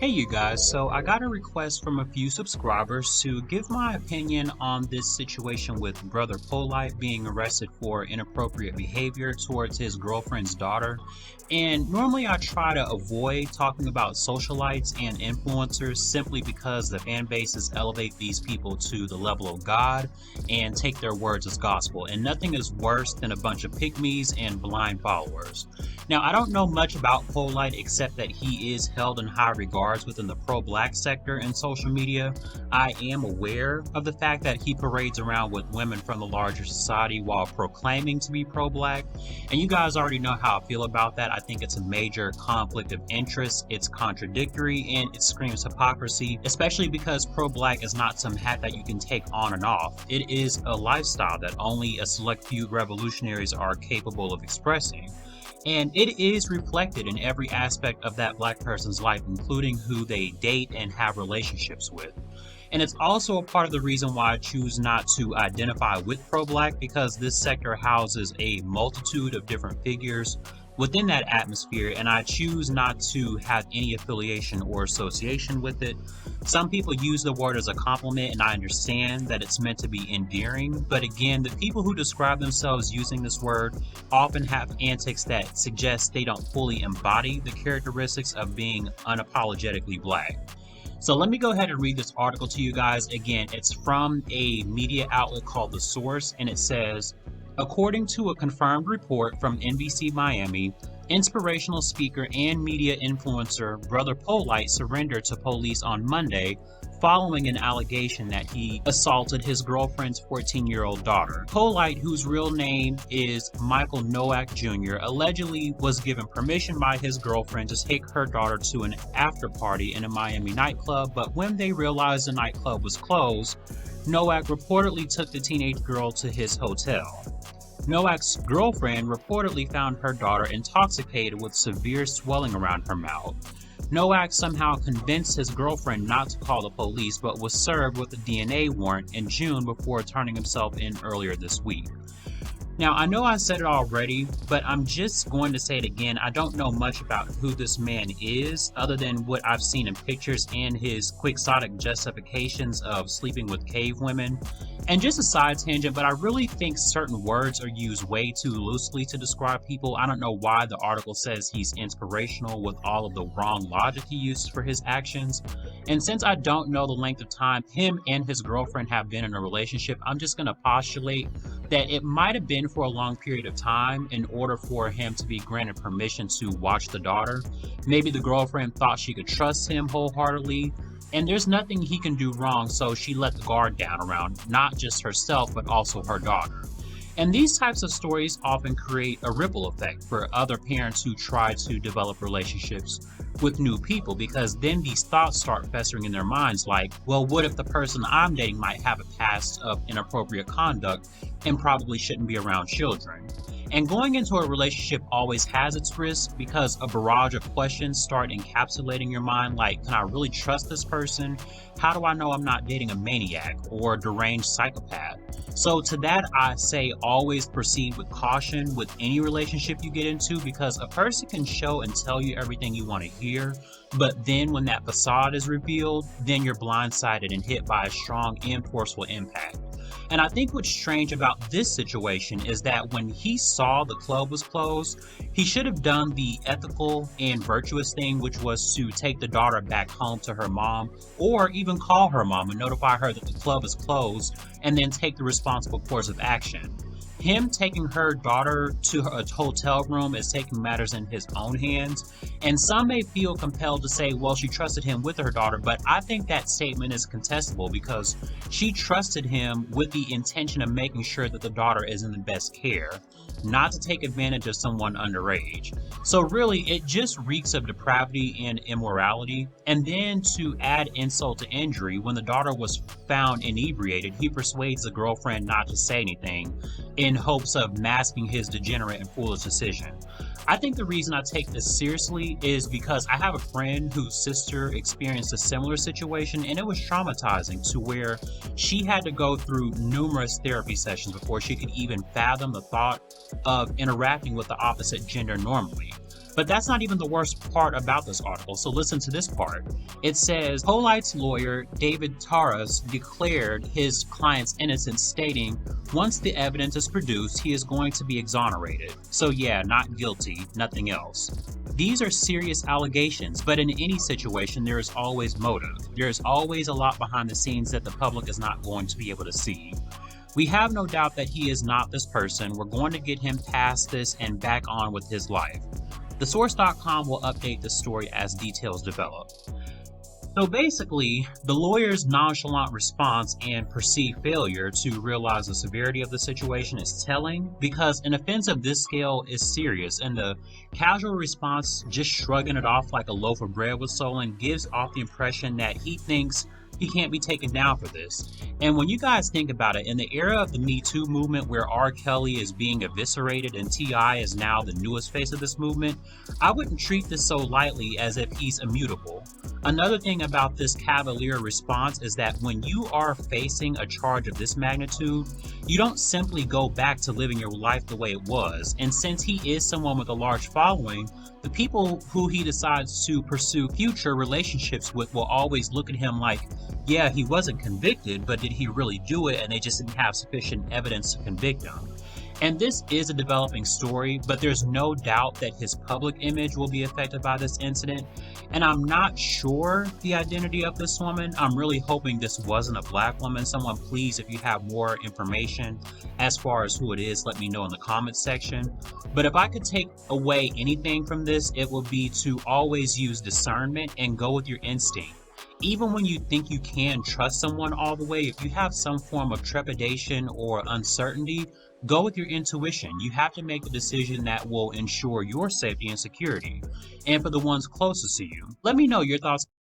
Hey you guys, so I got a request from a few subscribers to give my opinion on this situation with brother Polight being arrested for inappropriate behavior towards his girlfriend's daughter. And normally I try to avoid talking about socialites and influencers simply because the fan bases elevate these people to the level of God and take their words as gospel. And nothing is worse than a bunch of pygmies and blind followers. Now, I don't know much about Polight except that he is held in high regards within the pro-black sector in social media. I am aware of the fact that he parades around with women from the larger society while proclaiming to be pro-black. And you guys already know how I feel about that. I think it's a major conflict of interest. It's contradictory and it screams hypocrisy, especially because pro-black is not some hat that you can take on and off. It is a lifestyle that only a select few revolutionaries are capable of expressing. And it is reflected in every aspect of that black person's life, including who they date and have relationships with. And it's also a part of the reason why I choose not to identify with pro-black, because this sector houses a multitude of different figures within that atmosphere, and I choose not to have any affiliation or association with it. Some people use the word as a compliment, and I understand that it's meant to be endearing, but again, the people who describe themselves using this word often have antics that suggest they don't fully embody the characteristics of being unapologetically black. So let me go ahead and read this article to you guys. Again, it's from a media outlet called The Source, and it says, according to a confirmed report from NBC Miami, inspirational speaker and media influencer Brother Polight surrendered to police on Monday following an allegation that he assaulted his girlfriend's 14-year-old daughter. Polight, whose real name is Michael Nowak Jr., allegedly was given permission by his girlfriend to take her daughter to an after party in a Miami nightclub, but when they realized the nightclub was closed, Nowak reportedly took the teenage girl to his hotel. Nowak's girlfriend reportedly found her daughter intoxicated with severe swelling around her mouth. Nowak somehow convinced his girlfriend not to call the police, but was served with a DNA warrant in June before turning himself in earlier this week. Now, I know I said it already, but I'm just going to say it again. I don't know much about who this man is, other than what I've seen in pictures and his quixotic justifications of sleeping with cave women. And just a side tangent, but I really think certain words are used way too loosely to describe people. I don't know why the article says he's inspirational with all of the wrong logic he uses for his actions. And since I don't know the length of time him and his girlfriend have been in a relationship, I'm just going to postulate that it might have been for a long period of time in order for him to be granted permission to watch the daughter. Maybe the girlfriend thought she could trust him wholeheartedly, and there's nothing he can do wrong, so she let the guard down around not just herself but also her daughter. And these types of stories often create a ripple effect for other parents who try to develop relationships with new people, because then these thoughts start festering in their minds like, well, what if the person I'm dating might have a past of inappropriate conduct and probably shouldn't be around children? And going into a relationship always has its risks, because a barrage of questions start encapsulating your mind like, can I really trust this person? How do I know I'm not dating a maniac or a deranged psychopath? So to that, I say always proceed with caution with any relationship you get into, because a person can show and tell you everything you want to hear, but then when that facade is revealed, then you're blindsided and hit by a strong and forceful impact. And I think what's strange about this situation is that when he saw the club was closed, he should have done the ethical and virtuous thing, which was to take the daughter back home to her mom, or even call her mom and notify her that the club is closed, and then take the responsible course of action. Him taking her daughter to a hotel room is taking matters in his own hands, and some may feel compelled to say, well, she trusted him with her daughter, but I think that statement is contestable, because she trusted him with the intention of making sure that the daughter is in the best care, not to take advantage of someone underage. So really, it just reeks of depravity and immorality. And then to add insult to injury, when the daughter was found inebriated, he persuades the girlfriend not to say anything in hopes of masking his degenerate and foolish decision. I think the reason I take this seriously is because I have a friend whose sister experienced a similar situation, and it was traumatizing to where she had to go through numerous therapy sessions before she could even fathom the thought of interacting with the opposite gender normally. But that's not even the worst part about this article, so listen to this part. It says, Polight's lawyer, David Taras, declared his client's innocence, stating, once the evidence is produced, he is going to be exonerated. So yeah, not guilty, nothing else. These are serious allegations, but in any situation, there is always motive. There is always a lot behind the scenes that the public is not going to be able to see. We have no doubt that he is not this person. We're going to get him past this and back on with his life. TheSource.com will update the story as details develop. So basically, the lawyer's nonchalant response and perceived failure to realize the severity of the situation is telling, because an offense of this scale is serious, and the casual response, just shrugging it off like a loaf of bread was stolen, gives off the impression that he thinks he can't be taken down for this. And when you guys think about it, in the era of the Me Too movement where R. Kelly is being eviscerated and T.I. is now the newest face of this movement, I wouldn't treat this so lightly as if he's immutable. Another thing about this cavalier response is that when you are facing a charge of this magnitude, you don't simply go back to living your life the way it was. And since he is someone with a large following, the people who he decides to pursue future relationships with will always look at him like, yeah, he wasn't convicted, but did he really do it? And they just didn't have sufficient evidence to convict him. And this is a developing story, but there's no doubt that his public image will be affected by this incident. And I'm not sure the identity of this woman. I'm really hoping this wasn't a black woman. Someone, please, if you have more information as far as who it is, let me know in the comments section. But if I could take away anything from this, it would be to always use discernment and go with your instinct. Even when you think you can trust someone all the way, if you have some form of trepidation or uncertainty, go with your intuition. You have to make the decision that will ensure your safety and security. And for the ones closest to you, let me know your thoughts.